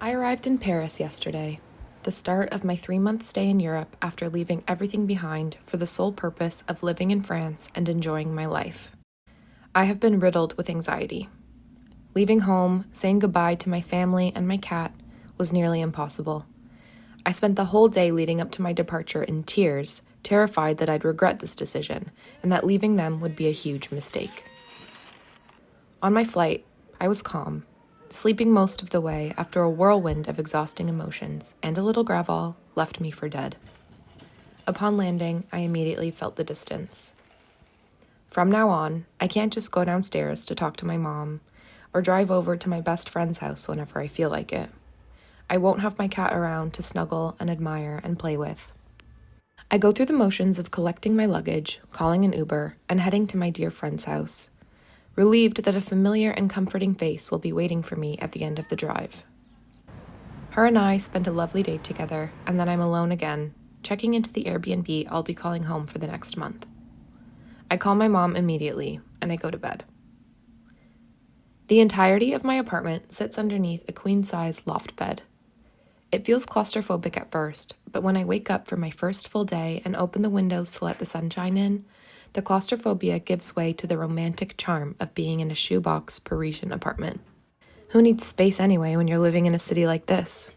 I arrived in Paris yesterday, the start of my 3-month stay in Europe after leaving everything behind for the sole purpose of living in France and enjoying my life. I have been riddled with anxiety. Leaving home, saying goodbye to my family and my cat was nearly impossible. I spent the whole day leading up to my departure in tears, terrified that I'd regret this decision and that leaving them would be a huge mistake. On my flight, I was calm, sleeping most of the way after a whirlwind of exhausting emotions, and a little gravel left me for dead. Upon landing, I immediately felt the distance. From now on, I can't just go downstairs to talk to my mom or drive over to my best friend's house whenever I feel like it. I won't have my cat around to snuggle and admire and play with. I go through the motions of collecting my luggage, calling an Uber, and heading to my dear friend's house, relieved that a familiar and comforting face will be waiting for me at the end of the drive. Her and I spent a lovely day together, and then I'm alone again, checking into the Airbnb I'll be calling home for the next month. I call my mom immediately, and I go to bed. The entirety of my apartment sits underneath a queen-size loft bed. It feels claustrophobic at first, but when I wake up for my first full day and open the windows to let the sunshine in, the claustrophobia gives way to the romantic charm of being in a shoebox Parisian apartment. Who needs space anyway when you're living in a city like this?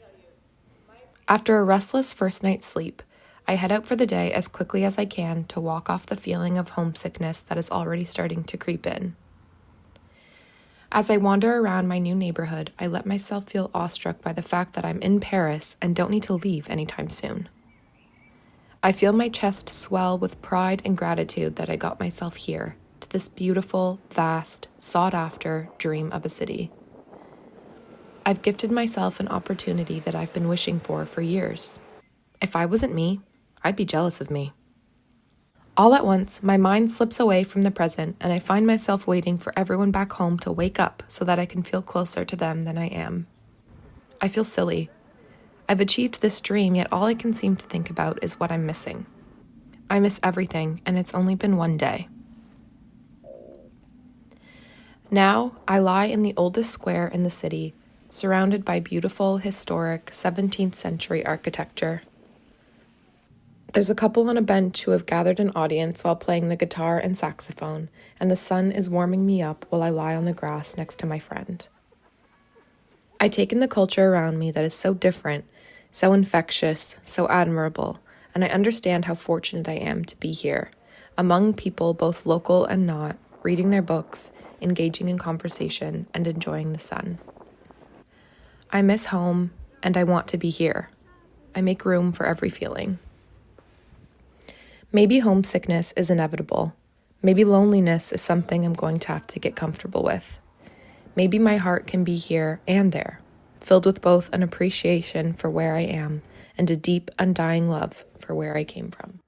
After a restless first night's sleep, I head out for the day as quickly as I can to walk off the feeling of homesickness that is already starting to creep in. As I wander around my new neighborhood, I let myself feel awestruck by the fact that I'm in Paris and don't need to leave anytime soon. I feel my chest swell with pride and gratitude that I got myself here, to this beautiful, vast, sought-after dream of a city. I've gifted myself an opportunity that I've been wishing for years. If I wasn't me, I'd be jealous of me. All at once, my mind slips away from the present, and I find myself waiting for everyone back home to wake up so that I can feel closer to them than I am. I feel silly. I've achieved this dream, yet all I can seem to think about is what I'm missing. I miss everything, and it's only been one day. Now, I lie in the oldest square in the city, surrounded by beautiful, historic 17th century architecture. There's a couple on a bench who have gathered an audience while playing the guitar and saxophone, and the sun is warming me up while I lie on the grass next to my friend. I take in the culture around me that is so different, so infectious, so admirable, and I understand how fortunate I am to be here, among people both local and not, reading their books, engaging in conversation, and enjoying the sun. I miss home, and I want to be here. I make room for every feeling. Maybe homesickness is inevitable. Maybe loneliness is something I'm going to have to get comfortable with. Maybe my heart can be here and there, filled with both an appreciation for where I am and a deep, undying love for where I came from.